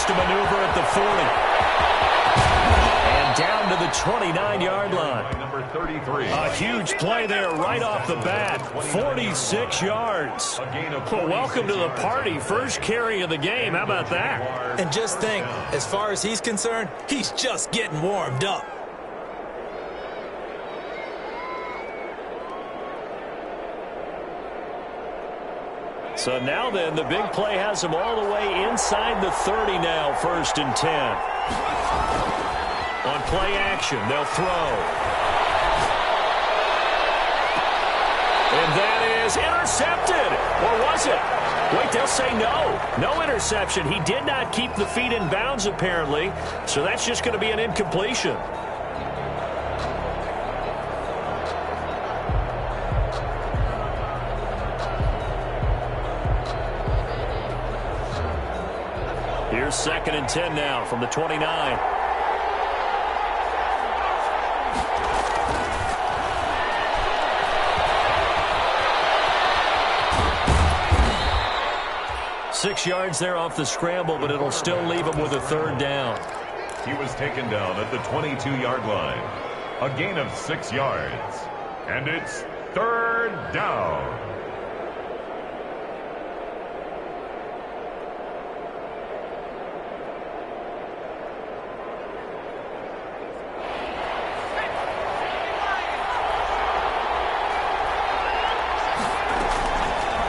to maneuver at the 40. And down to the 29-yard line. Number 33. A huge play there right off the bat. 46 yards. Well, welcome to the party. First carry of the game. How about that? And just think, as far as he's concerned, he's just getting warmed up. So now then, the big play has him all the way inside the 30 now, 1st and 10. On play action, they'll throw. And that is intercepted. Or was it? Wait, they'll say no. No interception. He did not keep the feet in bounds, apparently. So that's just going to be an incompletion. Here's 2nd and 10 now from the 29. 6 yards there off the scramble, but it'll still leave him with a 3rd down. He was taken down at the 22-yard line. A gain of 6 yards. And it's 3rd down.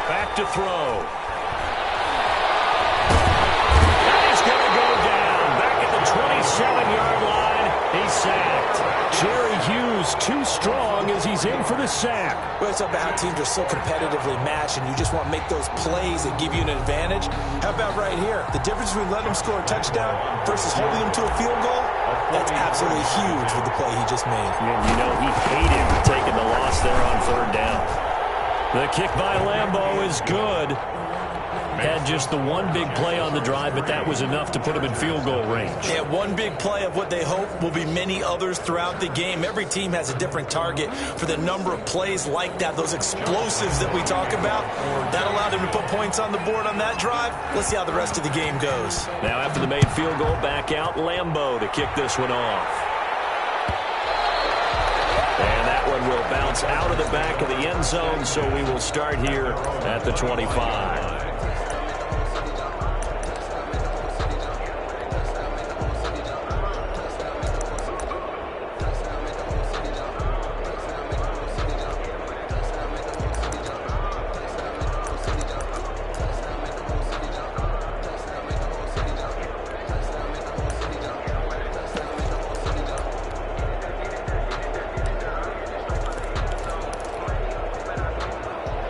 Back to throw. That is going to go down. Back at the 27-yard line. He's sacked. Jerry Hughes too strong as he's in for the sack. Well, it's about how teams are so competitively matched, and you just want to make those plays that give you an advantage. How about right here? The difference between letting them score a touchdown versus holding them to a field goal, that's absolutely huge with the play he just made. And you know he hated taking the loss there on 3rd down. The kick by Lambeau is good. Had just the one big play on the drive, but that was enough to put him in field goal range. Yeah, one big play of what they hope will be many others throughout the game. Every team has a different target for the number of plays like that, those explosives that we talk about. That allowed them to put points on the board on that drive. Let's see how the rest of the game goes. Now after the made field goal, back out Lambeau to kick this one off. And that one will bounce out of the back of the end zone, so we will start here at the 25.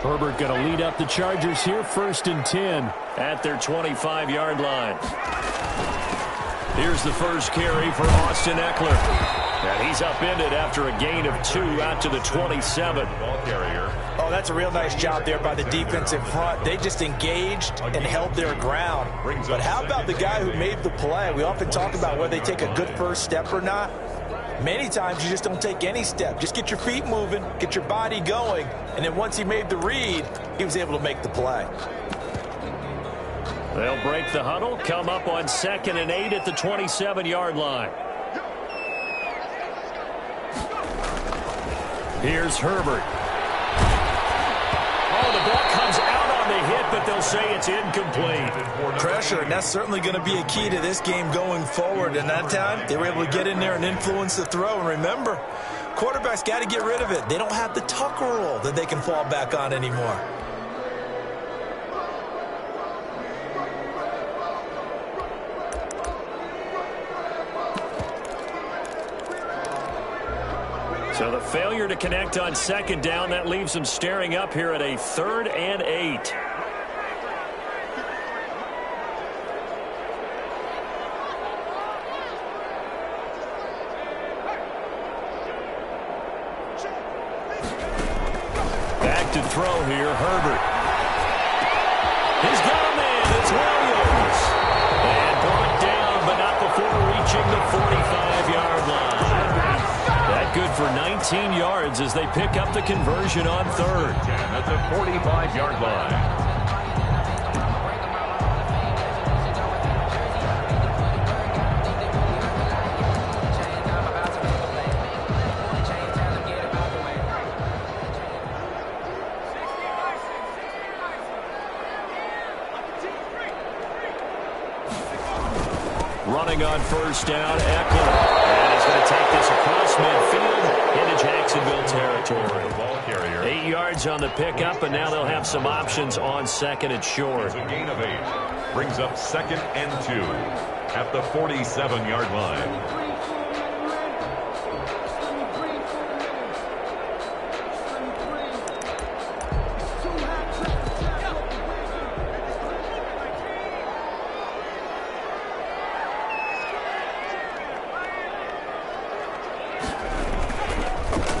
Herbert going to lead up the Chargers here, 1st and 10 at their 25-yard line. Here's the first carry for Austin Eckler. And he's upended after a gain of 2 out to the 27. Ball carrier. Oh, that's a real nice job there by the defense in front. They just engaged and held their ground. But how about the guy who made the play? We often talk about whether they take a good first step or not. Many times you just don't take any step. Just get your feet moving, get your body going, and then once he made the read, he was able to make the play. They'll break the huddle, come up on 2nd and 8 at the 27-yard line. Here's Herbert. Oh, the ball comes out on the hit, but they'll say it's incomplete. Pressure, and that's certainly going to be a key to this game going forward. And that time, they were able to get in there and influence the throw. And remember, quarterbacks got to get rid of it. They don't have the tuck rule that they can fall back on anymore. So the failure to connect on 2nd down, that leaves them staring up here at a 3rd and 8. Back to throw here, Herbert. He's got a man, it's Williams. And brought down, but not before reaching the 45-yard line. That good for 19 yards as they pick up the conversion on 3rd. And at the 45-yard line. Running on first down, Eckler. And he's going to take this across midfield into Jacksonville territory. Ball carrier. 8 yards on the pickup, and now they'll have some options on second and short. It's a gain of 8. Brings up 2nd and 2 at the 47-yard line.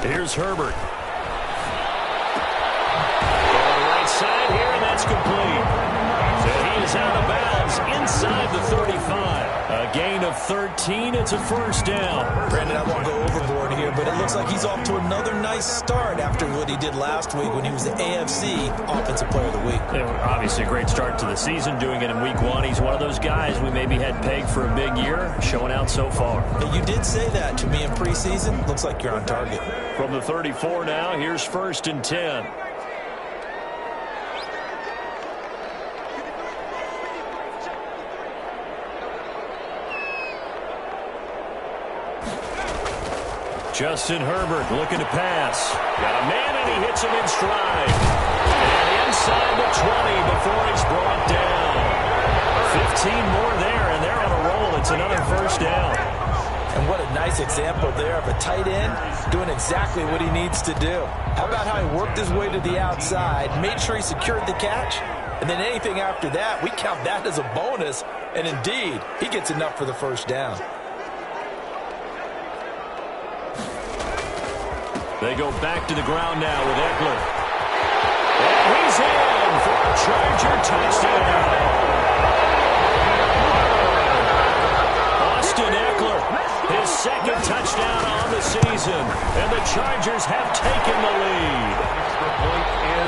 Here's Herbert. On the right side here, and that's complete. So he is out of bounds inside the 35. A gain of 13. It's a first down. Brandon, I won't go overboard here, but it looks like he's off to another nice start after what he did last week when he was the AFC Offensive Player of the Week. Obviously a great start to the season, doing it in week 1. He's one of those guys we maybe had pegged for a big year, showing out so far. You did say that to me in preseason. Looks like you're on target. From the 34 now, here's 1st and 10. Justin Herbert looking to pass. Got a man, and he hits him in stride. And inside the 20 before he's brought down. 15 more there, and they're on a roll. It's another first down. And what a nice example there of a tight end doing exactly what he needs to do. How about how he worked his way to the outside, made sure he secured the catch, and then anything after that, we count that as a bonus. And indeed, he gets enough for the first down. They go back to the ground now with Eckler. And he's in for a Charger touchdown. Austin Eckler, his 2nd touchdown on the season. And the Chargers have taken the lead.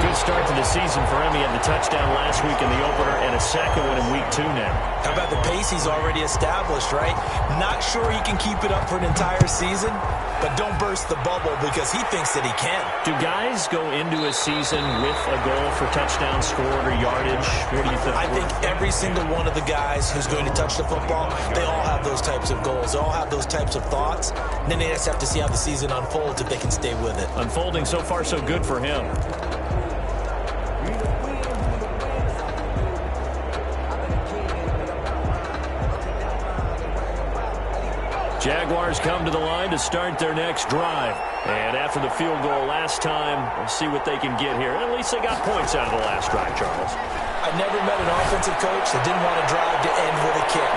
Good start to the season for him. He had the touchdown last week in the opener and a second one in week 2 now. How about the pace he's already established, right? Not sure he can keep it up for an entire season, but don't burst the bubble because he thinks that he can. Do guys go into a season with a goal for touchdown scored or yardage? What do you think? I think every single one of the guys who's going to touch the football, they all have those types of goals. They all have those types of thoughts. And then they just have to see how the season unfolds if they can stay with it. Unfolding so far so good for him. Jaguars come to the line to start their next drive. And after the field goal last time, we'll see what they can get here. At least they got points out of the last drive, Charles. I never met an offensive coach that didn't want to drive to end with a kick.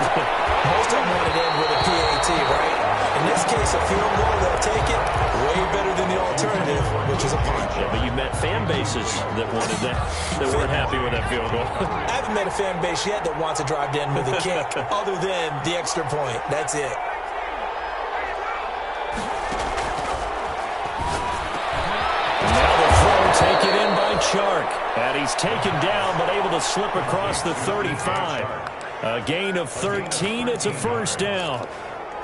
Most of them want to end with a PAT, right? In this case, a field goal, they'll take it way better than the alternative, which is a punt. Yeah, but you met fan bases that wanted that, that weren't happy with that field goal. I haven't met a fan base yet that wants to drive to end with a kick, other than the extra point. That's it. Taken in by Chark. And he's taken down, but able to slip across the 35. A gain of 13. It's a first down.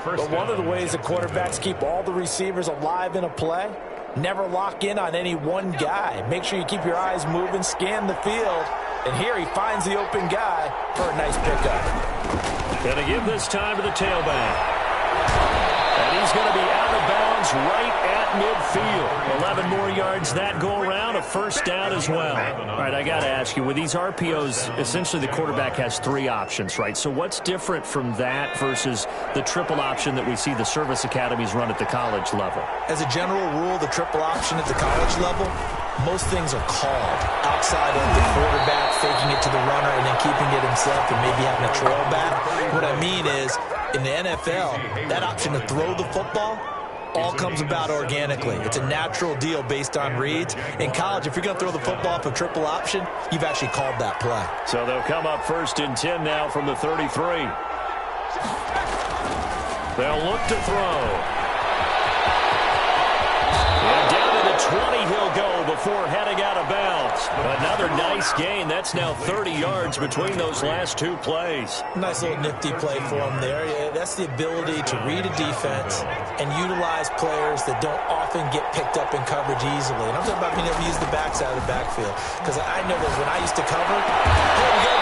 But one of the ways the quarterbacks keep all the receivers alive in a play, never lock in on any one guy. Make sure you keep your eyes moving, scan the field. And here he finds the open guy for a nice pickup. Going to give this time to the tailback. And he's going to be out of bounds right at midfield. 11 more yards that go around, a first down as well. All right, I got to ask you, with these RPOs, essentially the quarterback has 3 options, right? So what's different from that versus the triple option that we see the service academies run at the college level? As a general rule, the triple option at the college level, most things are called outside of the quarterback faking it to the runner and then keeping it himself and maybe having a trail back. What I mean is, in the NFL, that option to throw the football all comes about organically. It's a natural deal based on reads. In college, if you're going to throw the football for triple option, you've actually called that play. So they'll come up 1st and 10 now from the 33. They'll look to throw. And down to the 20 he'll go before heading out of bounds. Another nice gain. That's now 30 yards between those last 2 plays. Nice little nifty play for him there. Yeah, that's the ability to read a defense and utilize players that don't often get picked up in coverage easily. And I'm talking about being able to use the backside of the backfield. Because I know that when I used to cover, hey, we got a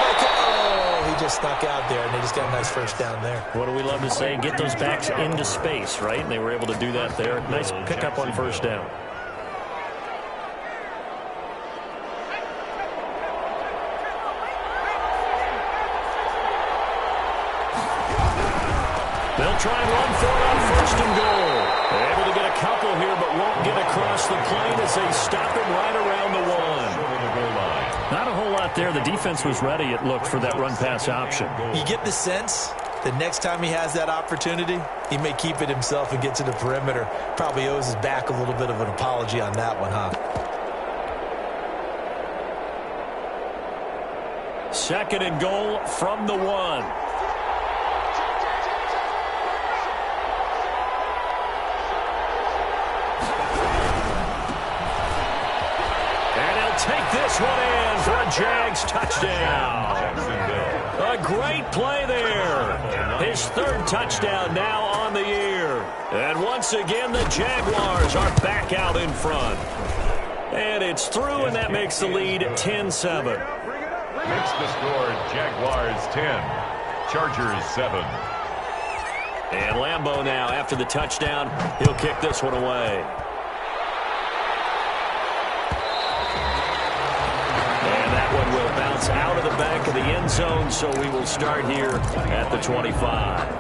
he just snuck out there, and they just got a nice first down there. What do we love to say? Get those backs into space, right? And they were able to do that there. Nice pickup on first down. They'll try and run for it on first and goal. They're able to get a couple here, but won't get across the plane as they stop him right around the one. Not a whole lot there. The defense was ready, it looked, for that run-pass option. You get the sense that next time he has that opportunity, he may keep it himself and get to the perimeter. Probably owes his back a little bit of an apology on that one, huh? Second and goal from the one. Take this one in for a Jags touchdown. A great play there. His third touchdown now on the year. And once again, the Jaguars are back out in front. And it's through, and that makes the lead 10-7. Makes the score Jaguars 10, Chargers 7. And Lambeau now, after the touchdown, he'll kick this one away. One will bounce out of the back of the end zone, so we will start here at the 25.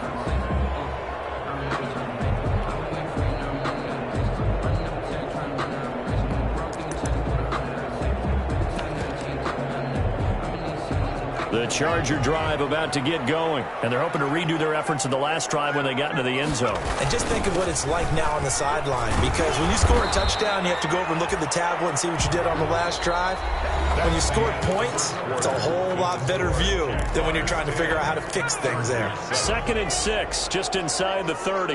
The Charger drive about to get going, and they're hoping to redo their efforts in the last drive when they got into the end zone. And just think of what it's like now on the sideline, because when you score a touchdown, you have to go over and look at the tablet and see what you did on the last drive. When you score points, it's a whole lot better view than when you're trying to figure out how to fix things there. 2nd and 6, just inside the 30.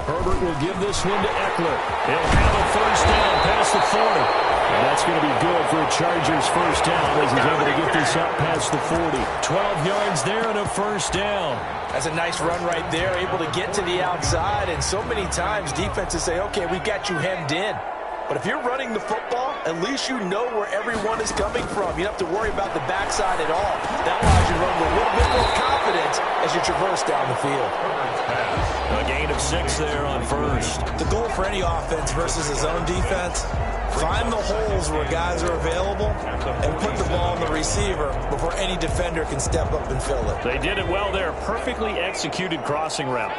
Herbert will give this one to Eckler. He'll have a first down past the 40. And that's going to be good for a Chargers first down as he's able to get this up past the 40. 12 yards there and a first down. That's a nice run right there, able to get to the outside. And so many times defenses say, okay, we got you hemmed in. But if you're running the football, at least you know where everyone is coming from. You don't have to worry about the backside at all. That allows you to run with a little bit more confidence as you traverse down the field. A gain of 6 there on first. The goal for any offense versus his own defense, find the holes where guys are available and put the ball on the receiver before any defender can step up and fill it. They did it well there. Perfectly executed crossing route.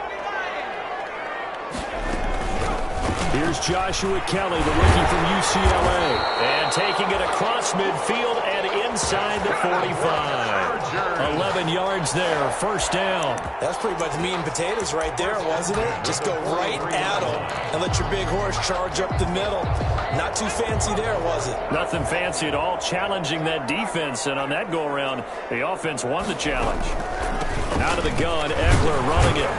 Here's Joshua Kelly, the rookie from UCLA. And taking it across midfield and inside the 45. 11 yards there, first down. That's pretty much meat and potatoes right there, wasn't it? Just go right at them and let your big horse charge up the middle. Not too fancy there, was it? Nothing fancy at all, challenging that defense. And on that go-around, the offense won the challenge. Out of the gun, Eckler running it.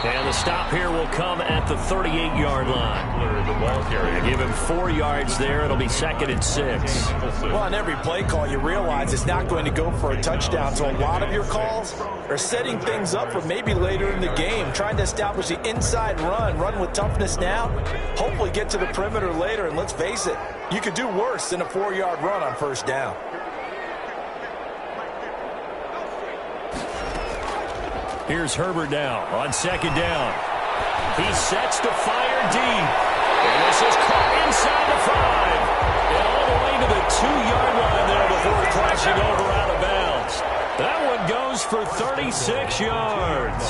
And the stop here will come at the 38-yard line. The ball carrier. Give him 4 yards there. It'll be 2nd and 6. Well, on every play call, you realize it's not going to go for a touchdown. So a lot of your calls are setting things up for maybe later in the game, trying to establish the inside run with toughness now, hopefully get to the perimeter later. And let's face it, you could do worse than a 4-yard run on first down. Here's Herbert now on 2nd down. He sets to fire deep. And this is caught inside the 5. And all the way to the 2-yard line there before crashing over out of bounds. That one goes for 36 yards.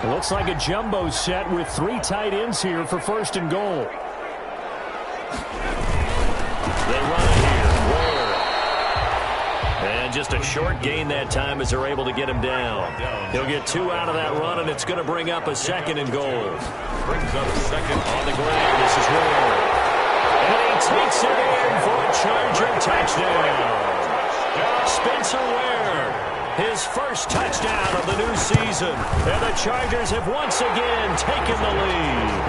It looks like a jumbo set with 3 tight ends here for 1st and goal. They run it here. And just a short gain that time as they're able to get him down. He'll get 2 out of that run, and it's going to bring up a 2nd and goal. Brings up 2nd on the ground. This is Ware. And he takes it in for a Charger touchdown. Spencer Ware, his first touchdown of the new season. And the Chargers have once again taken the lead.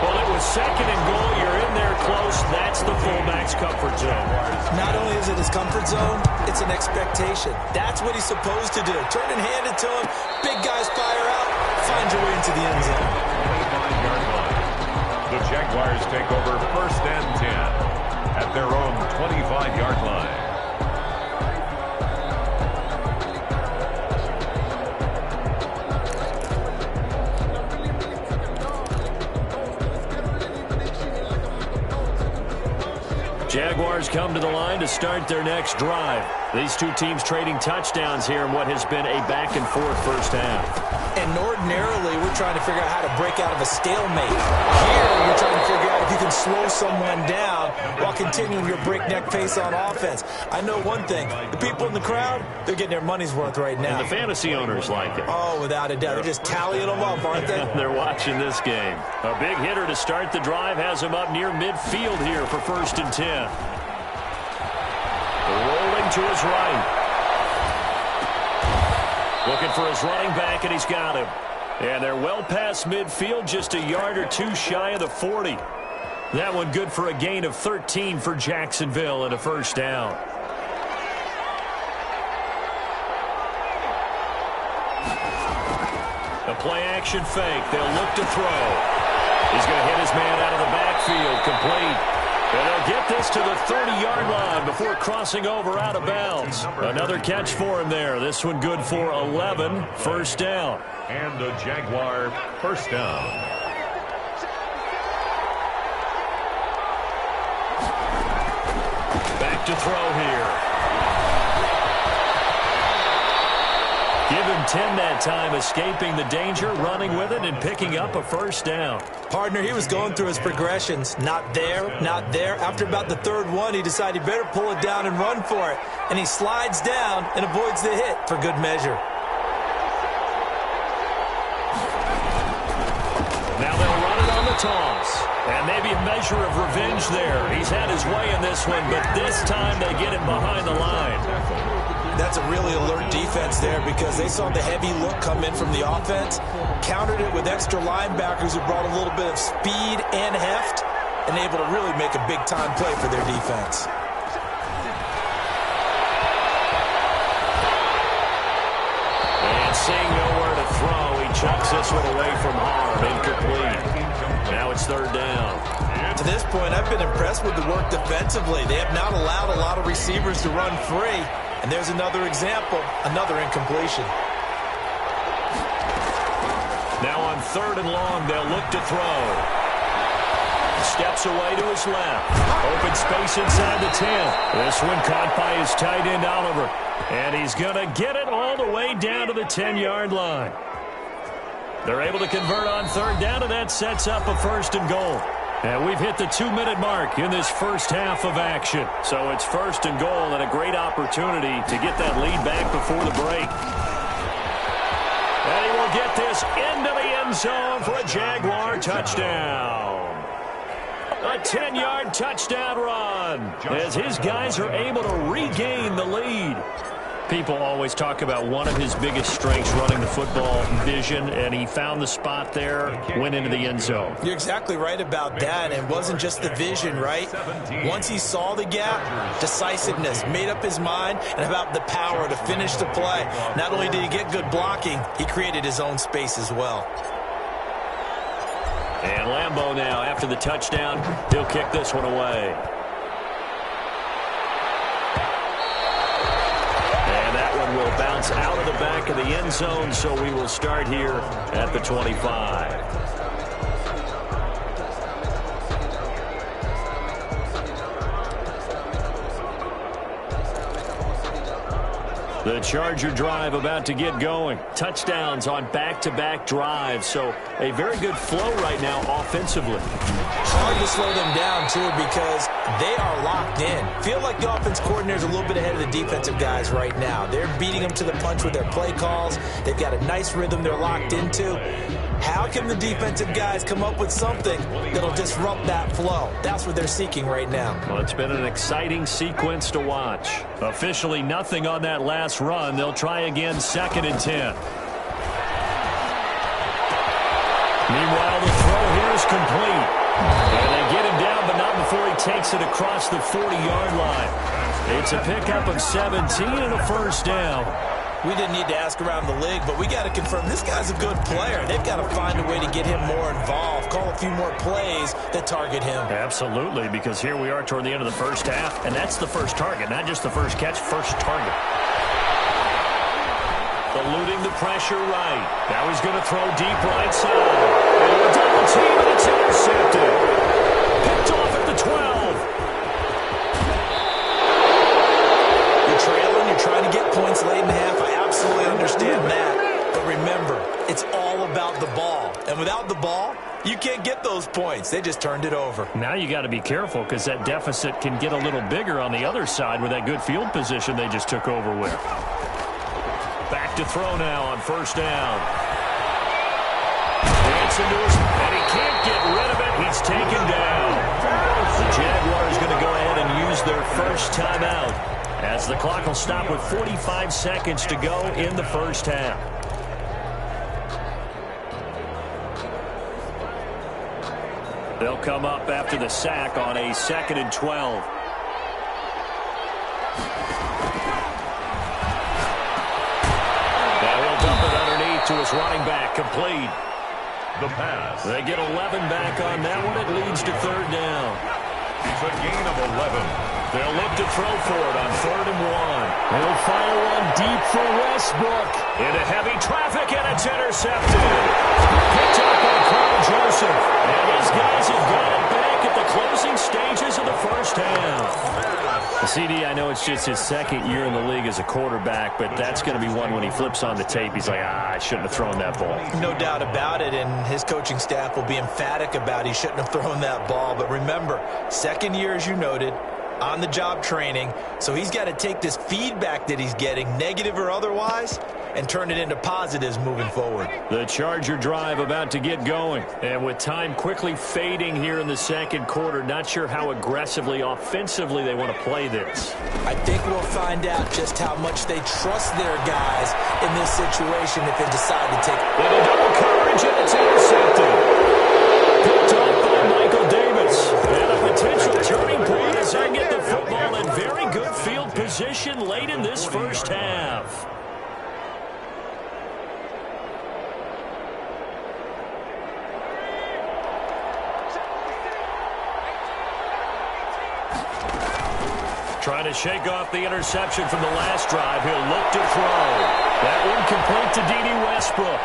Well, it was 2nd and goal. You're in there close. That's the fullback's comfort zone. Not only is it his comfort zone, it's an expectation. That's what he's supposed to do. Turn and hand it to him. Big guys fire out. Find your way into the end zone. The Jaguars take over 1st and 10 at their own 25-yard line. Jaguars come to the line to start their next drive. These two teams trading touchdowns here in what has been a back-and-forth first half. And ordinarily, we're trying to figure out how to break out of a stalemate. Here, you're trying to figure out if you can slow someone down while continuing your breakneck pace on offense. I know one thing. The people in the crowd, they're getting their money's worth right now. And the fantasy owners like it. Oh, without a doubt. They're just tallying them up, aren't they? They're watching this game. A big hitter to start the drive has him up near midfield here for 1st and 10. Rolling to his right. Looking for his running back, and he's got him. And they're well past midfield, just a yard or two shy of the 40. That one good for a gain of 13 for Jacksonville and a first down. A play-action fake. They'll look to throw. He's going to hit his man out of the backfield. Complete. And they'll get this to the 30-yard line before crossing over out of bounds. Another catch for him there. This one good for 11. First down. And a Jaguar first down. Back to throw here. Give him 10 that time, escaping the danger, running with it, and picking up a first down. Partner, he was going through his progressions. Not there, not there. After about the third one, he decided he better pull it down and run for it. And he slides down and avoids the hit for good measure. Now they'll run it on the toss. And maybe a measure of revenge there. He's had his way in this one, but this time they get him behind the line. That's a really alert defense there because they saw the heavy look come in from the offense, countered it with extra linebackers who brought a little bit of speed and heft, and able to really make a big-time play for their defense. And seeing nowhere to throw, he chucks this one away from harm. Incomplete. Now it's third down. To this point, I've been impressed with the work defensively. They have not allowed a lot of receivers to run free. And there's another example, another incompletion. Now on 3rd and long, they'll look to throw. Steps away to his left. Open space inside the 10. This one caught by his tight end, Oliver. And he's going to get it all the way down to the 10-yard line. They're able to convert on 3rd down, and that sets up a 1st and goal. And we've hit the 2-minute mark in this first half of action. So it's 1st and goal and a great opportunity to get that lead back before the break. And he will get this into the end zone for a Jaguar touchdown. A 10-yard touchdown run as his guys are able to regain the lead. People always talk about one of his biggest strengths running the football, vision, and he found the spot there, went into the end zone. You're exactly right about that, and it wasn't just the vision, right? Once he saw the gap, decisiveness, made up his mind, and about the power to finish the play. Not only did he get good blocking, he created his own space as well. And Lambeau now, after the touchdown, he'll kick this one away. Will bounce out of the back of the end zone, so we will start here at the 25. The Charger drive about to get going. Touchdowns on back-to-back drives, so a very good flow right now offensively. Hard to slow them down, too, because they are locked in. Feel like the offense coordinator's a little bit ahead of the defensive guys right now. They're beating them to the punch with their play calls. They've got a nice rhythm they're locked into. How can the defensive guys come up with something that'll disrupt that flow? That's what they're seeking right now. Well, it's been an exciting sequence to watch. Officially nothing on that last run. They'll try again 2nd and 10. Meanwhile, the throw here is complete. And they get him down, but not before he takes it across the 40-yard line. It's a pickup of 17 and a first down. We didn't need to ask around the league, but we got to confirm this guy's a good player. They've got to find a way to get him more involved, call a few more plays that target him. Absolutely, because here we are toward the end of the first half, and that's the first target, not just the first catch, first target. Eluding the pressure right. Now he's going to throw deep right side. And a double team, and it's intercepted. Picked off at the 12. You're trailing, you're trying to get points late in the half. I absolutely understand that. But remember, it's all about the ball. And without the ball, you can't get those points. They just turned it over. Now you got to be careful because that deficit can get a little bigger on the other side with that good field position they just took over with. Back to throw now on first down. Dancing to his, and he can't get rid of it. He's taken down. The Jaguars going to go ahead and use their first timeout as the clock will stop with 45 seconds to go in the first half. They'll come up after the sack on a 2nd and 12. To his running back, complete. The pass. They get 11 back on that one. It leads to third down. It's a gain of 11. They'll look to throw for it on 3rd and 1. They'll fire one deep for Westbrook. Into heavy traffic, and it's intercepted. Picked up by Carl Joseph. And these guys have got it back at the closing stages of the first half. CD, I know it's just his 2nd year in the league as a quarterback, but that's going to be one when he flips on the tape. He's like, I shouldn't have thrown that ball. No doubt about it, and his coaching staff will be emphatic about he shouldn't have thrown that ball. But remember, 2nd year, as you noted, on-the-job training, so he's got to take this feedback that he's getting, negative or otherwise, and turn it into positives moving forward. The Charger drive about to get going. And with time quickly fading here in the 2nd quarter, not sure how aggressively, offensively they want to play this. I think we'll find out just how much they trust their guys in this situation if they decide to take it. With a double coverage, and it's intercepted. Picked off by Michael Davis. And a potential turning point as they get the football in very good field position late in this first half. Trying to shake off the interception from the last drive. He'll look to throw. That one complete to D.D. Westbrook.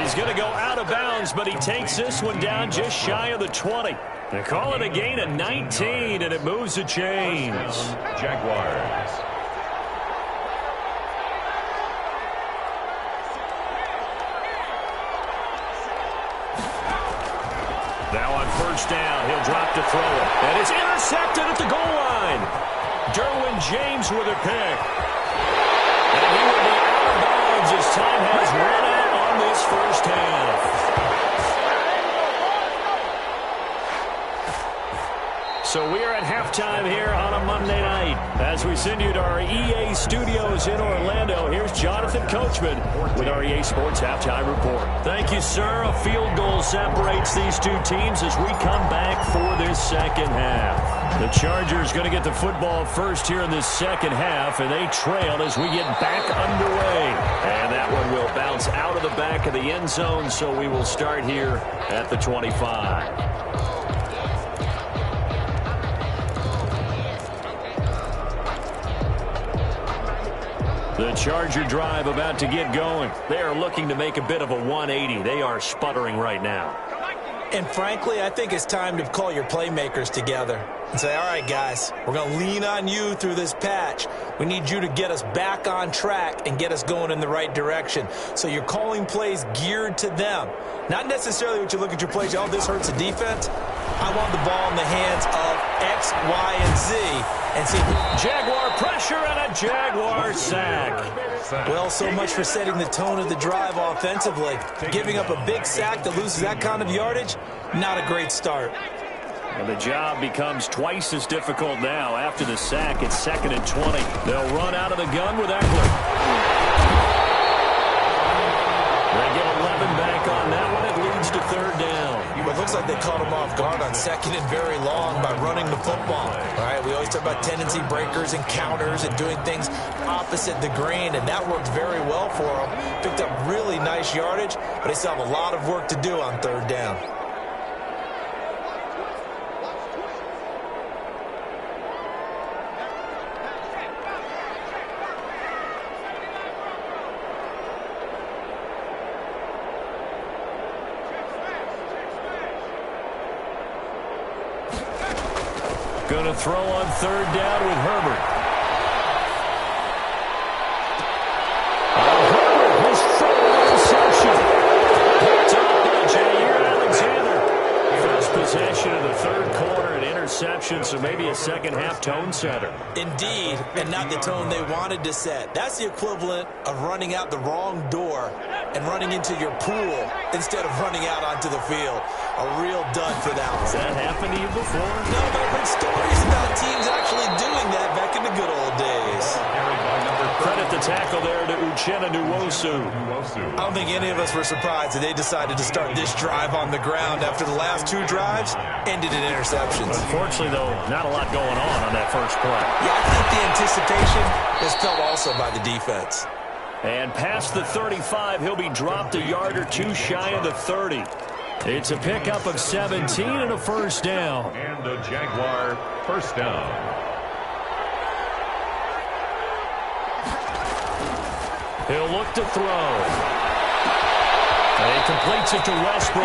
He's going to go out of bounds, but he takes this one down just shy of the 20. They call it a gain of 19, and it moves the chains. Jaguars. Now on first down, he'll drop to throw it. And it's intercepted at the goal line. Derwin James with a pick. And he will be out of bounds as time has run out on this first half. So we are at halftime here on a Monday night. As we send you to our EA studios in Orlando, here's Jonathan Coachman with our EA Sports Halftime Report. Thank you, sir. A field goal separates these two teams as we come back for this second half. The Chargers going to get the football first here in this second half, and they trail as we get back underway. And that one will bounce out of the back of the end zone, so we will start here at the 25. The Charger drive about to get going. They are looking to make a bit of a 180. They are sputtering right now. And frankly, I think it's time to call your playmakers together and say, all right, guys, we're going to lean on you through this patch. We need you to get us back on track and get us going in the right direction. So you're calling plays geared to them. Not necessarily what you look at your plays, oh, this hurts the defense. I want the ball in the hands of X, Y, and Z. And see, Jaguar pressure and a Jaguar sack. Well, so much for setting the tone of the drive offensively. Giving up a big sack that loses that kind of yardage, not a great start. And the job becomes twice as difficult now. After the sack, it's 2nd and 20. They'll run out of the gun with Eckler. They get 11 back on that one. It leads to third down. But look looks like they caught him off guard on second and very long by running the football. All right, we always talk about tendency breakers and counters and doing things opposite the grain, and that worked very well for them. Picked up really nice yardage, but they still have a lot of work to do on third down. Going to throw on third down with Herbert. Herbert, his third interception. Picked up by Jair Alexander. First possession of the third quarter, an interception, so maybe a second-half tone setter. Indeed, and not the tone they wanted to set. That's the equivalent of running out the wrong door and running into your pool instead of running out onto the field. A real dud for that one. Has that happened to you before? No, but I've heard stories about teams actually doing that back in the good old days. Credit the tackle there to Uchenna Nwosu. I don't think any of us were surprised that they decided to start this drive on the ground after the last two drives ended in interceptions. Unfortunately, though, not a lot going on that first play. Yeah, I think the anticipation is felt also by the defense. And past the 35, he'll be dropped a yard or two shy of the 30. It's a pickup of 17 and a first down. And a Jaguar first down. He'll look to throw. And he completes it to Westbrook.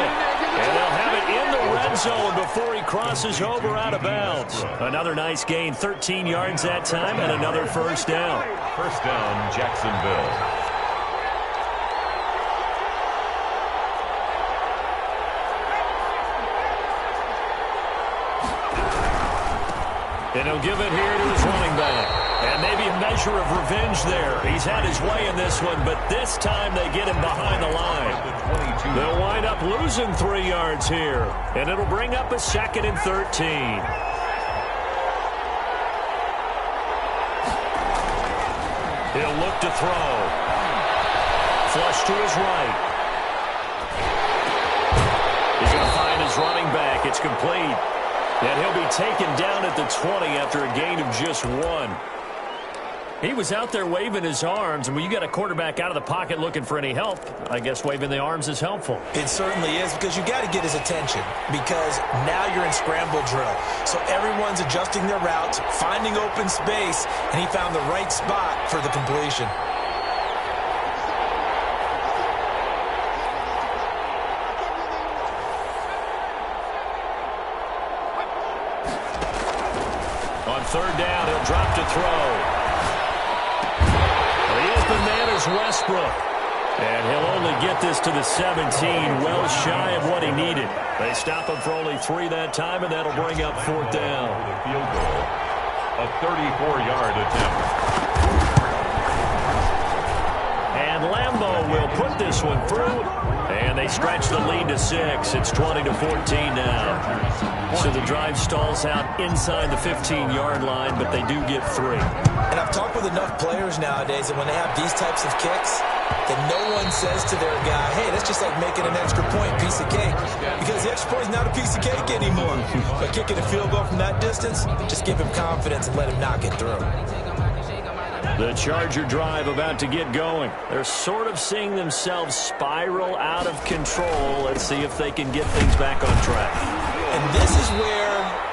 And they'll have it in the red zone before he crosses over out of bounds. Another nice gain, 13 yards that time, and another first down. First down, Jacksonville. And he'll give it here to his running back. And maybe a measure of revenge there. He's had his way in this one, but this time they get him behind the line. They'll wind up losing 3 yards here. And it'll bring up a 2nd and 13. He'll look to throw. Flush to his right. He's going to find his running back. It's complete. And he'll be taken down at the 20 after a gain of just 1. He was out there waving his arms, and when you got a quarterback out of the pocket looking for any help, I guess waving the arms is helpful. It certainly is, because you got to get his attention, because now you're in scramble drill. So everyone's adjusting their routes, finding open space, and he found the right spot for the completion. On third down, he'll drop to throw. The open man is Westbrook. And he'll only get this to the 17, well shy of what he needed. They stop him for only 3 that time, and that'll bring up fourth down. Field goal, a 34-yard attempt. And Lambeau will put this one through. And they stretch the lead to 6. It's 20-14 now. So the drive stalls out inside the 15-yard line, but they do get 3. And I've talked with enough players nowadays that when they have these types of kicks, that no one says to their guy, hey, that's just like making an extra point, piece of cake. Because the extra point is not a piece of cake anymore. But kicking a field goal from that distance, just give him confidence and let him knock it through. The Charger drive about to get going. They're sort of seeing themselves spiral out of control. Let's see if they can get things back on track. And this is where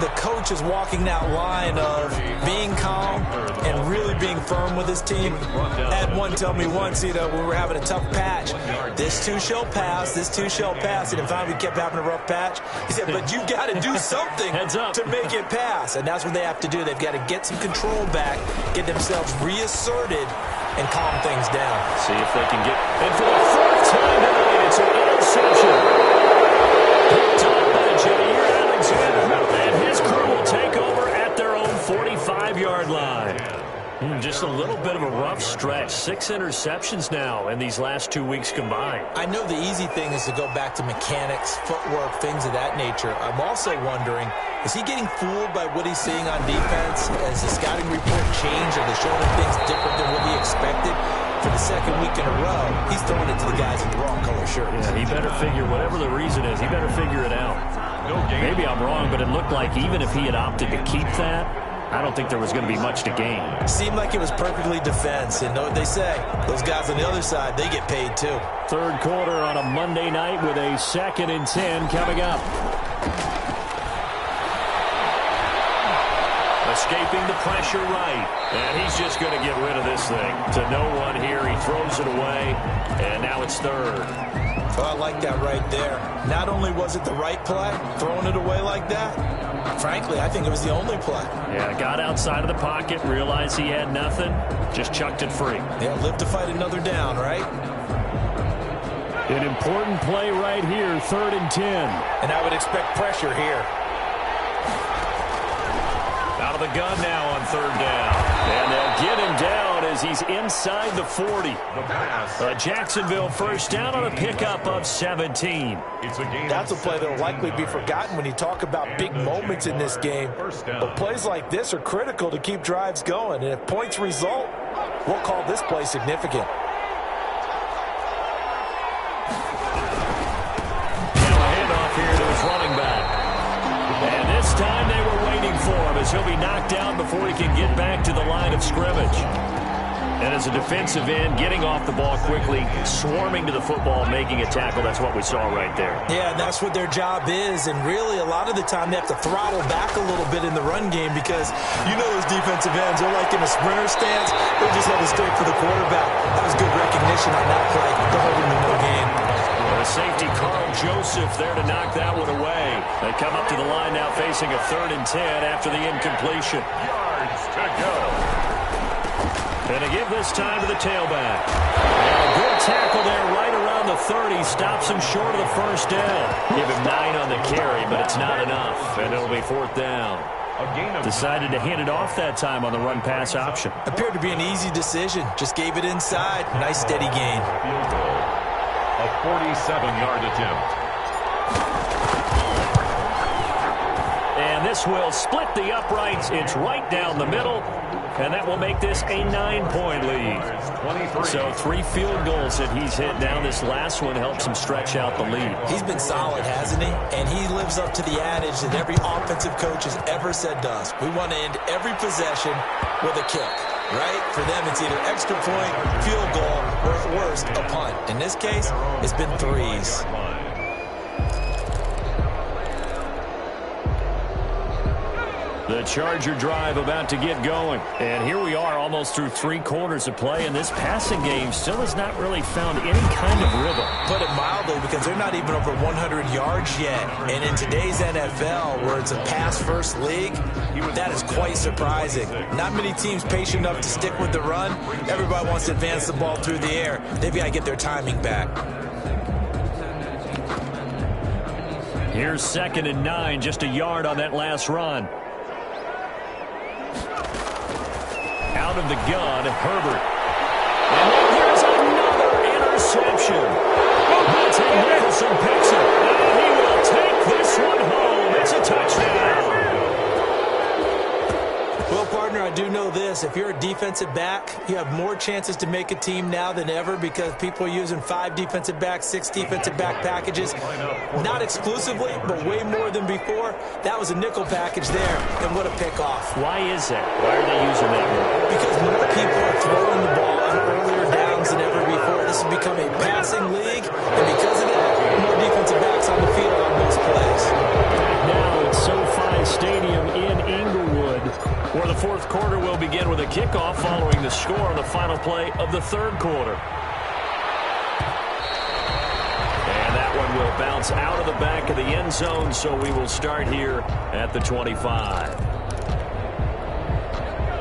the coach is walking that line of being calm and really being firm with his team. Had one tell me once, we were having a tough patch. This too shall pass, this too shall pass. And finally we kept having a rough patch. He said, but you got to do something to make it pass. And that's what they have to do. They've got to get some control back, get themselves reasserted, and calm things down. See if they can get... And for the fourth time tonight, it's an interception. Picked up by Jair Alexander. And his crew will take over at their own 45-yard line. Just a little bit of a rough stretch. 6 interceptions now in these last 2 weeks combined. I know the easy thing is to go back to mechanics, footwork, things of that nature. I'm also wondering, is he getting fooled by what he's seeing on defense? Has the scouting report changed? Are they showing him things different than what he expected? for the second week in a row, he's throwing it to the guys in the wrong color shirts. Yeah, he better figure, whatever the reason is, he better figure it out. Maybe I'm wrong, but it looked like even if he had opted to keep that, I don't think there was going to be much to gain. Seemed like it was perfectly defense, and know what they say. Those guys on the other side, they get paid too. Third quarter on a Monday night with a 2nd and 10 coming up. Escaping the pressure right. And he's just going to get rid of this thing. To no one here. He throws it away. And now it's third. Oh, I like that right there. Not only was it the right play, throwing it away like that, frankly, I think it was the only play. Yeah, got outside of the pocket, realized he had nothing, just chucked it free. Yeah, live to fight another down, right? An important play right here, 3rd and 10. And I would expect pressure here. Out of the gun now on 3rd down. And they'll get him down as he's inside the 40. Jacksonville first down on a pickup of 17. That's a play that will likely be forgotten when you talk about big moments in this game. But plays like this are critical to keep drives going. And if points result, we'll call this play significant. Now a handoff here to his running back. And this time they were waiting for him as he'll be knocked down before he can get back to the line of scrimmage. And as a defensive end, getting off the ball quickly, swarming to the football, making a tackle, that's what we saw right there. Yeah, and that's what their job is. And really, a lot of the time, they have to throttle back a little bit in the run game because you know those defensive ends, they're like in a sprinter stance. They're just headed straight for the quarterback. That was good recognition on that play. They're holding him no gain. The safety, Carl Joseph, there to knock that one away. They come up to the line now facing a 3rd and 10 after the incompletion. Yards to go. And to give this time to the tailback. And a good tackle there right around the 30. Stops him short of the first down. Give him 9 on the carry, but it's not enough. And it'll be 4th down. Decided to hand it off that time on the run-pass option. Appeared to be an easy decision. Just gave it inside. Nice steady gain. A 47-yard attempt. And this will split the uprights. It's right down the middle. And that will make this a 9-point lead. So 3 field goals that he's hit now. This last one helps him stretch out the lead. He's been solid, hasn't he? And he lives up to the adage that every offensive coach has ever said to us. We want to end every possession with a kick, right? For them, it's either extra point, field goal, or at worst, a punt. In this case, it's been 3s. The Charger drive about to get going. And here we are almost through 3 quarters of play, and this passing game still has not really found any kind of rhythm. Put it mildly, because they're not even over 100 yards yet. And in today's NFL, where it's a pass-first league, that is quite surprising. Not many teams patient enough to stick with the run. Everybody wants to advance the ball through the air. They've got to get their timing back. Here's 2nd and 9, just a yard on that last run. Out of the gun, Herbert. And then here's another interception. Monte Nicholson picks it. And he will take this one home. It's a touchdown. Well, partner, I do know this. If you're a defensive back, you have more chances to make a team now than ever because people are using 5 defensive backs, 6 defensive back packages. Not exclusively, but way more than before. That was a nickel package there, and what a pickoff. Why is that? Why are they using that one? Because more people are throwing the ball on earlier downs than ever before. This has become a passing league, and because of that, more defensive backs on the field on most plays. Now it's SoFi Stadium in Inglewood, where the 4th quarter will begin with a kickoff following the score on the final play of the 3rd quarter. And that one will bounce out of the back of the end zone, so we will start here at the 25.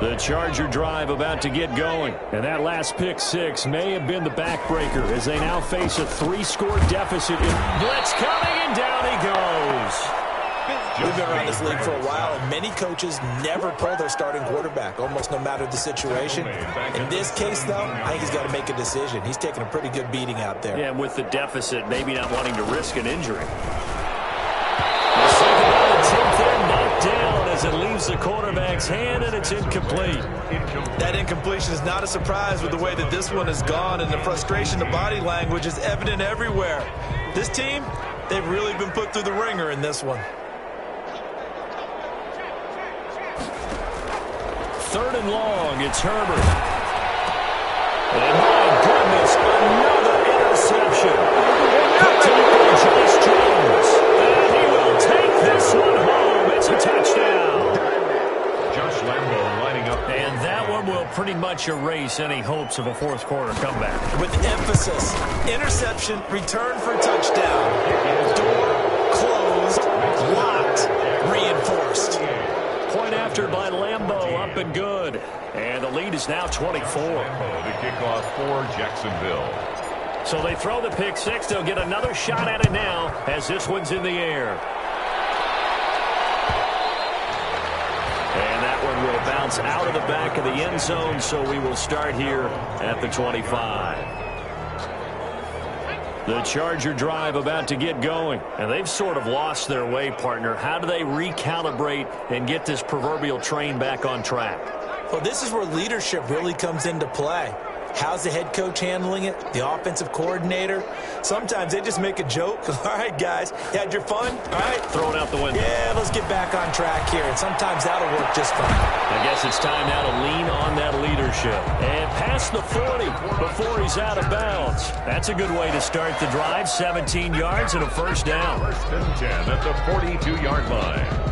The Charger drive about to get going. And that last pick 6 may have been the backbreaker as they now face a 3-score deficit. Blitz coming, and down he goes. We've been around this league for a while, and many coaches never pull their starting quarterback, almost no matter the situation. In this case, though, I think he's got to make a decision. He's taking a pretty good beating out there. Yeah, with the deficit, maybe not wanting to risk an injury. The second attempt there knocked down as it leaves the quarterback's hand, and it's incomplete. That incompletion is not a surprise with the way that this one has gone, and the frustration, the body language is evident everywhere. This team, they've really been put through the ringer in this one. 3rd and long, it's Herbert. And my goodness, another interception. Picked up by Josh Jones. And he will take this one home. It's a touchdown. Josh Lambo lining up. And that one will pretty much erase any hopes of a fourth quarter comeback. With emphasis, interception, return for touchdown. Door closed, locked, reinforced. Point after by Lambo, up and good. And the lead is now 24. Lambo to kick off for Jacksonville. So they throw the pick six. They'll get another shot at it now as this one's in the air. And that one will bounce out of the back of the end zone, so we will start here at the 25. The Charger drive about to get going, and they've sort of lost their way, partner. How do they recalibrate and get this proverbial train back on track? Well, this is where leadership really comes into play. How's the head coach handling it? The offensive coordinator? Sometimes they just make a joke. All right, guys, you had your fun? All right. Throw it out the window. Yeah, let's get back on track here, and sometimes that'll work just fine. I guess it's time now to lean on that leadership. And past the 40 before he's out of bounds. That's a good way to start the drive. 17 yards and a first down. 1st and 10 at the 42-yard line.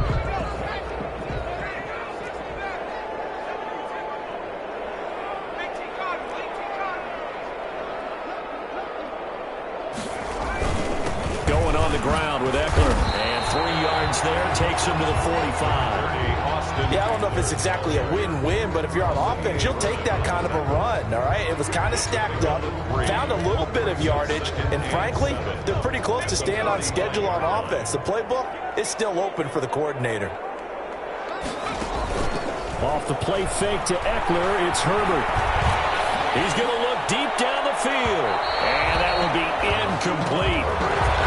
Ground with Eckler, and 3 yards there takes him to the 45. Yeah, I don't know if it's exactly a win-win, but if you're on offense, you'll take that kind of a run, all right? It was kind of stacked up, found a little bit of yardage, and frankly, they're pretty close to staying on schedule on offense. The playbook is still open for the coordinator. Off the play fake to Eckler, it's Herbert. He's going to look deep down the field, and that will be incomplete.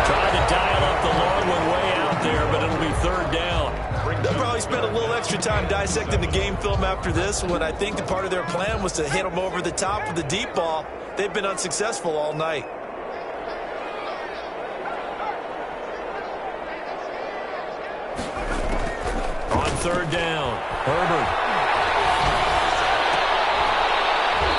Tried to dial up the long one way out there, but it'll be 3rd down. They'll probably spend a little extra time dissecting the game film after this one. I think the part of their plan was to hit them over the top with the deep ball. They've been unsuccessful all night. On 3rd down, Herbert.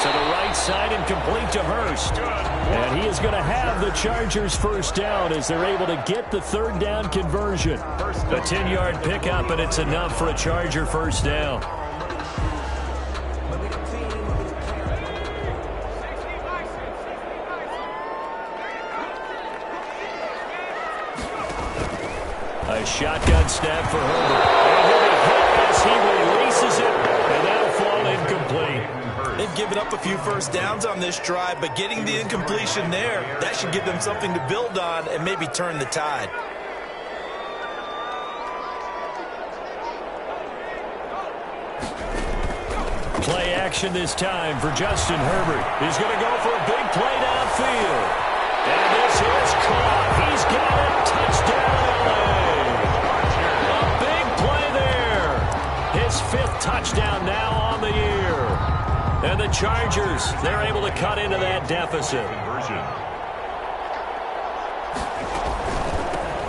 To the right side and complete to Hurst. And he is going to have the Chargers first down as they're able to get the 3rd down conversion. A 10-yard pickup, and it's enough for a Charger first down. A shotgun snap for Herbert. And he'll be hit as he releases it, and that'll fall incomplete. They've given up a few first downs on this drive, but getting the incompletion there, that should give them something to build on and maybe turn the tide. Play action this time for Justin Herbert. He's going to go for a big play downfield. And this is caught. He's got it. Touchdown, LA. A big play there. His 5th touchdown now on the year. And the Chargers, they're able to cut into that deficit.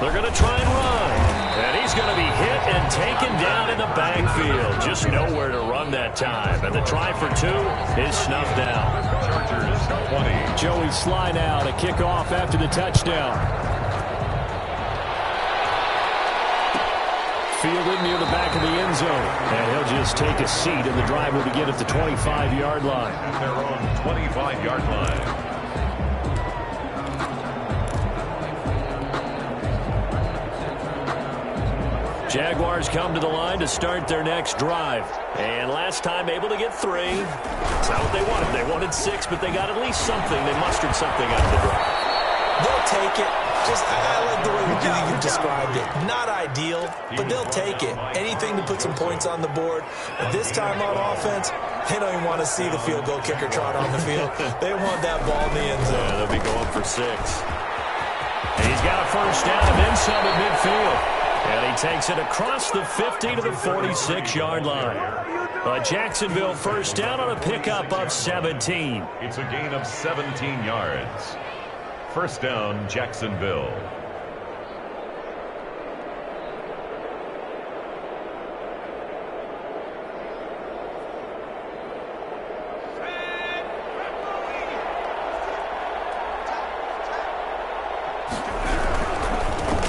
They're going to try and run. And he's going to be hit and taken down in the backfield. Just nowhere to run that time. And the try for 2 is snuffed out. Chargers 20. Joey Sly now to kick off after the touchdown. Fielded near the back of the end zone. And he'll just take a seat, and the drive will begin at the 25-yard line. At their own 25-yard line. Jaguars come to the line to start their next drive. And last time able to get 3. That's not what they wanted. They wanted 6, but they got at least something. They mustered something out of the drive. They'll take it. I like the way you've described it. Not ideal, but they'll take it. Anything to put some points on the board. This time on offense, they don't even want to see the field goal kicker trot on the field. They want that ball in the end zone. Yeah, they'll be going for 6. And he's got a first down and then some at midfield. And he takes it across the 50 to the 46-yard line. Jacksonville first down on a pickup of 17. It's a gain of 17 yards. First down, Jacksonville.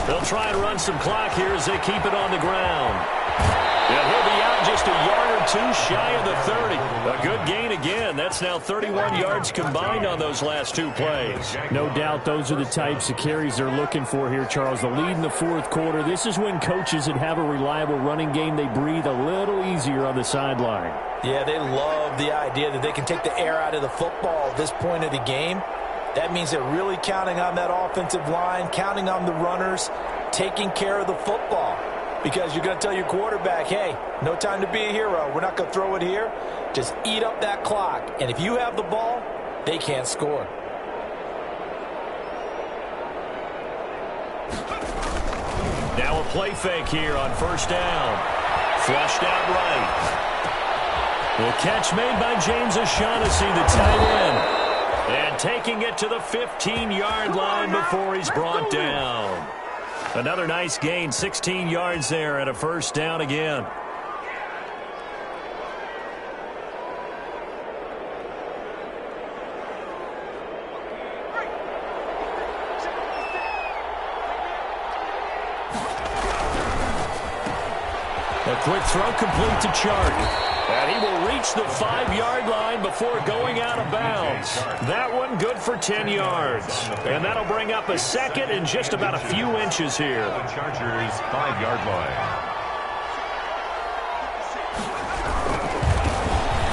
They'll try and run some clock here as they keep it on the ground. And he'll be out just a yard or two shy of the 30. A good gain again. That's now 31 yards combined on those last two plays. No doubt those are the types of carries they're looking for here, Charles. The lead in the fourth quarter. This is when coaches that have a reliable running game, they breathe a little easier on the sideline. Yeah, they love the idea that they can take the air out of the football at this point of the game. That means they're really counting on that offensive line, counting on the runners, taking care of the football. Because you're going to tell your quarterback, hey, no time to be a hero. We're not going to throw it here. Just eat up that clock. And if you have the ball, they can't score. Now a play fake here on first down. Flushed out right. The catch made by James O'Shaughnessy, the tight end. And taking it to the 15-yard line before he's brought down. Another nice gain, 16 yards there and a first down again. A quick throw complete to Chark. And he will reach the 5-yard line before going out of bounds. That one good for 10 yards. And that'll bring up a second and just about a few inches here. The Chargers' 5-yard line.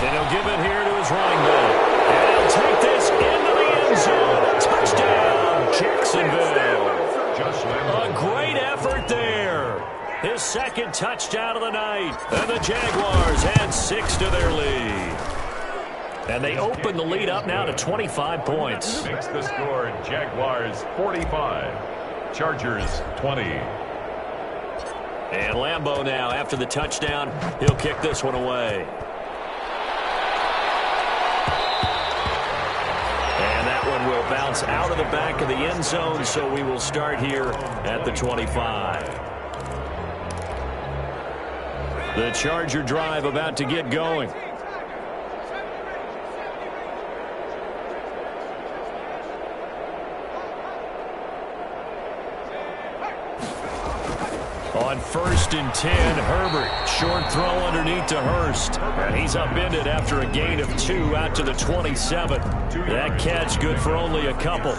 And he'll give it here to his running back. And he'll take this into the end zone. Touchdown, Jacksonville. A great effort there. His second touchdown of the night. And the Jaguars add 6 to their lead. And they open the lead up now to 25 points. Makes the score Jaguars 45, Chargers 20. And Lambeau now, after the touchdown, he'll kick this one away. And that one will bounce out of the back of the end zone, so we will start here at the 25. The Charger drive about to get going. On 1st and 10, Herbert. Short throw underneath to Hurst. And he's upended after a gain of 2 out to the 27. That catch good for only a couple.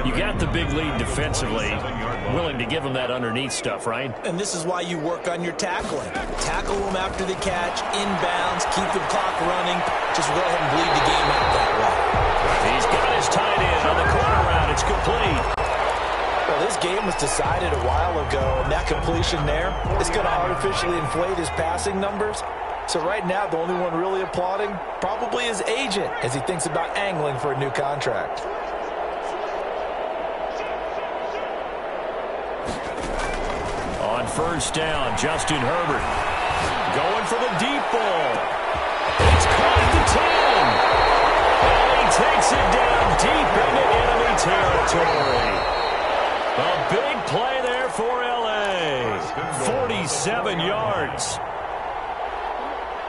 You got the big lead defensively. Willing to give him that underneath stuff, right? And this is why you work on your tackling. Tackle them after the catch, inbounds, keep the clock running. Just go ahead and bleed the game out that way. He's got his tight end on the corner route. It's complete. Well, this game was decided a while ago, and that completion there is going to artificially inflate his passing numbers. So right now, the only one really applauding probably his agent as he thinks about angling for a new contract. On 1st down, Justin Herbert going for the deep ball. It's caught at the 10. And he takes it down deep into enemy territory. A big play there for L.A. 47 yards.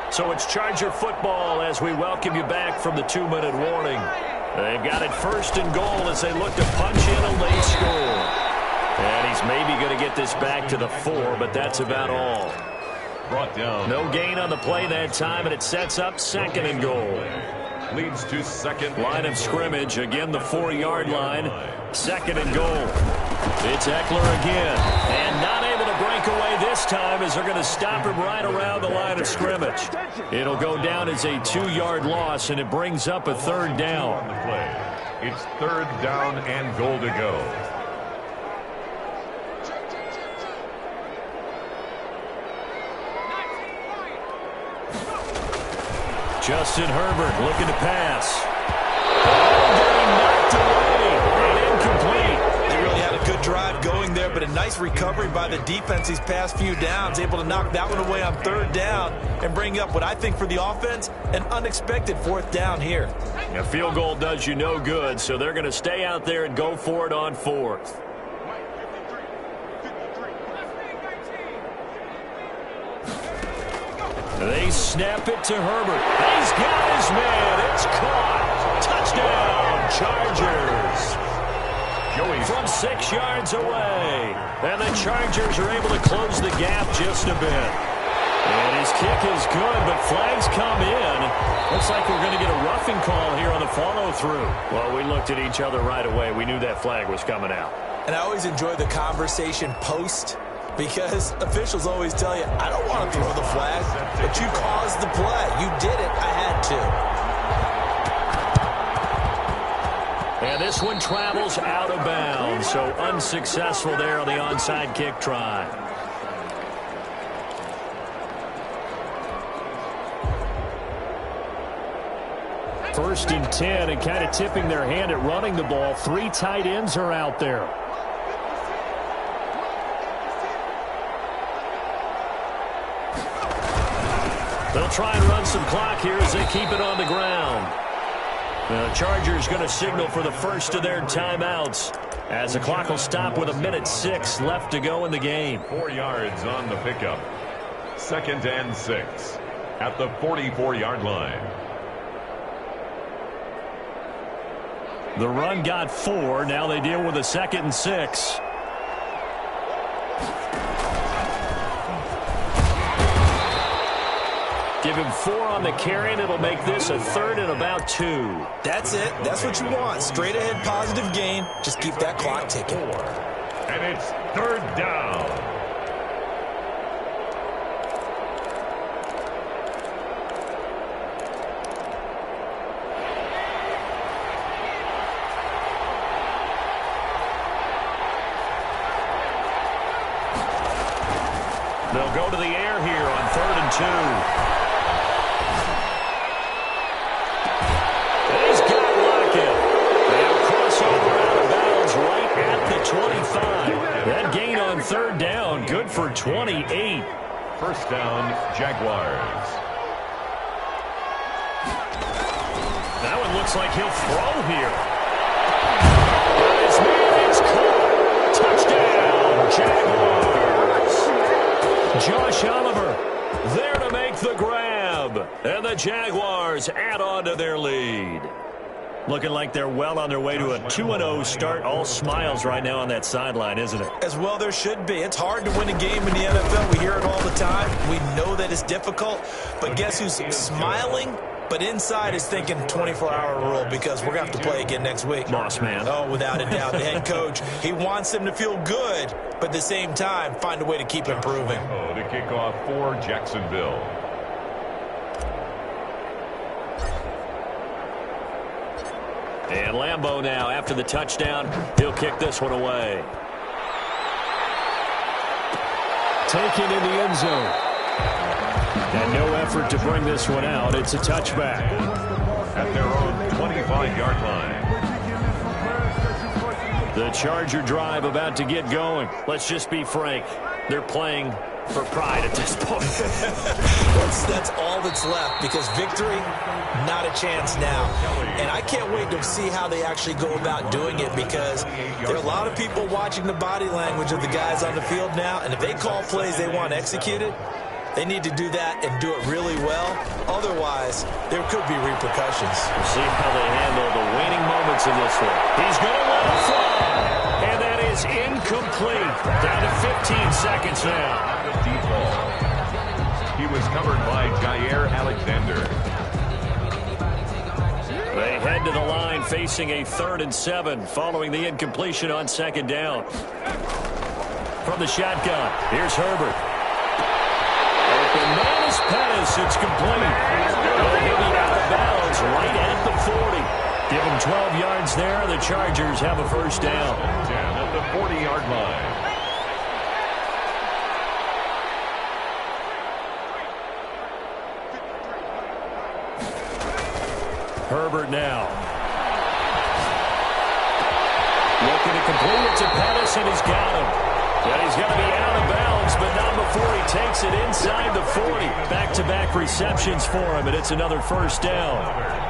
So it's Charger football as we welcome you back from the 2-minute warning. They've got it 1st and goal as they look to punch in a late score. And he's maybe going to get this back to the 4, but that's about all. Brought down. No gain on the play that time, and it sets up 2nd and goal. Leads to 2nd. Line of scrimmage, again the 4-yard line. 2nd and goal. It's Eckler again. And not able to break away this time as they're going to stop him right around the line of scrimmage. It'll go down as a 2-yard loss, and it brings up a 3rd down. On the play. It's 3rd down and goal to go. Justin Herbert looking to pass. Getting knocked away and incomplete. They really had a good drive going there but a nice recovery by the defense these past few downs, able to knock that one away on third down and bring up what I think for the offense, an unexpected fourth down here. A field goal does you no good, so they're going to stay out there and go for it on fourth. They snap it to Herbert. He's got his man. It's caught. Touchdown, Chargers. From 6 yards away. And the Chargers are able to close the gap just a bit. And his kick is good, but flags come in. Looks like we're going to get a roughing call here on the follow-through. Well, we looked at each other right away. We knew that flag was coming out. And I always enjoy the conversation post, because officials always tell you, I don't want to throw the flag, but you caused the play. You did it. I had to. And this one travels out of bounds, so unsuccessful there on the onside kick try. First and 10, and kind of tipping their hand at running the ball. 3 tight ends are out there. They'll try and run some clock here as they keep it on the ground. The Chargers going to signal for the first of their timeouts, as the clock will stop with 1:06 left to go in the game. 4 yards on the pickup. 2nd and 6 at the 44-yard line. The run got 4. Now they deal with a 2nd and 6. Give him 4 on the carry, and it'll make this a 3rd and about 2. That's it. That's what you want. Straight ahead positive gain. Just keep that clock ticking. And it's 3rd down. They'll go to the air here on 3rd and 2. He's got Lockett. They'll cross over out of bounds right at the 25. That gain on 3rd down, good for 28. First down, Jaguars. That one looks like he'll throw here. His man is caught. Touchdown, Jaguars. Josh Oliver there to make the grab. And the Jaguars add on to their lead. Looking like they're well on their way to a 2-0 start. All smiles right now on that sideline, isn't it? As well there should be. It's hard to win a game in the NFL. We hear it all the time. We know that it's difficult. But guess who's smiling? But inside is thinking 24-hour rule, because we're going to have to play again next week. Boss man. Oh, without a doubt. The head coach, he wants them to feel good, but at the same time, find a way to keep improving. To kick off for Jacksonville. And Lambeau now, after the touchdown, he'll kick this one away. Taken in the end zone. And no effort to bring this one out. It's a touchback. At their own 25-yard line. The Charger drive about to get going. Let's just be frank. They're playing for pride at this point. That's all that's left, because victory, not a chance now. And I can't wait to see how they actually go about doing it, because there are a lot of people watching the body language of the guys on the field now, and if they call plays they want executed, they need to do that and do it really well. Otherwise, there could be repercussions. We'll see how they handle the waning moments in this one. He's going to let it fly. And that is incomplete. Down to 15 seconds now. He was covered by Jair Alexander. They head to the line facing a 3rd and 7 following the incompletion on 2nd down. From the shotgun, here's Herbert. Open man is Pettis. It's complete. He'll be out of bounds right at the 40. Give him 12 yards there. The Chargers have a first down. 10 at the 40-yard line. Herbert now. Looking to complete it to Pettis, and he's got him. And he's going to be out of bounds, but not before he takes it inside the 40. Back-to-back receptions for him, and it's another first down.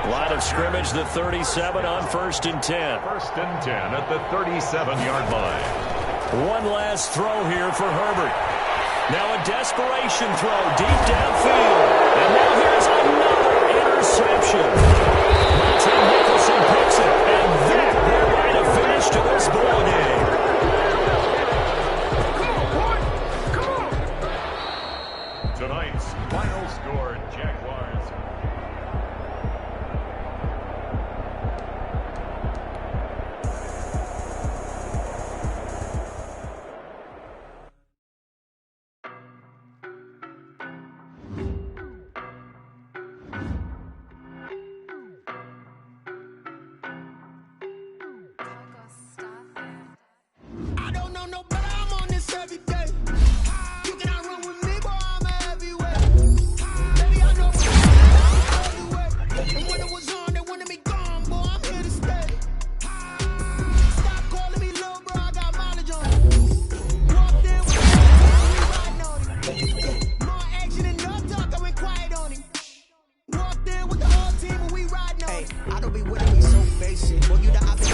Line of scrimmage, the 37 on 1st and 10. 1st and 10 at the 37-yard line. One last throw here for Herbert. Now a desperation throw deep downfield. And now here's another interception. Tim Nicholson picks it, and that will write a finish to this ball game. Tonight's final score, Jaguars. I don't know no better, I'm on this every day. You cannot run with me, boy, I'm everywhere. Baby, I know everywhere. And when it was on, they wanted me gone, boy, I'm here to stay. Stop calling me little bro, I got mileage on it. Walked in with the whole team, we riding on it. More action and no talk, I went quiet on him. Walked in with the whole team and we riding on it. I don't be with me so basic. Boy, you the opposite.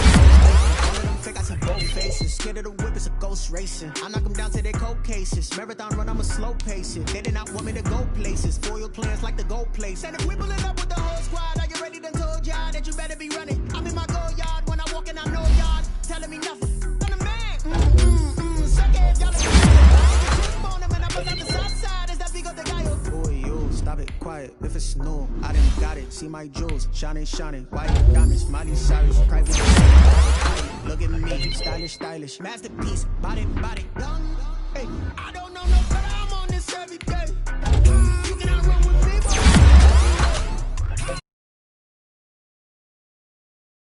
I see both faces. Scared of the whip, it's a ghost racing. I knock them down to their cold cases. Marathon run, I'ma slow pace it. They did not want me to go places. Foil plans like the go place. And if we pulling up with the whole squad, are you ready? Done told y'all that you better be running. I'm in my go yard when I walk in, I know y'all telling me nothing. I'm the man. Suck it, y'all like on him and I put on the south side. Is that Vigo the guy? Boy, you stop it, quiet. If it's snow, I done got it. See my jewels, shining, white diamonds, Miley Cyrus, private. Look at me, stylish, masterpiece, body, young. Hey, I don't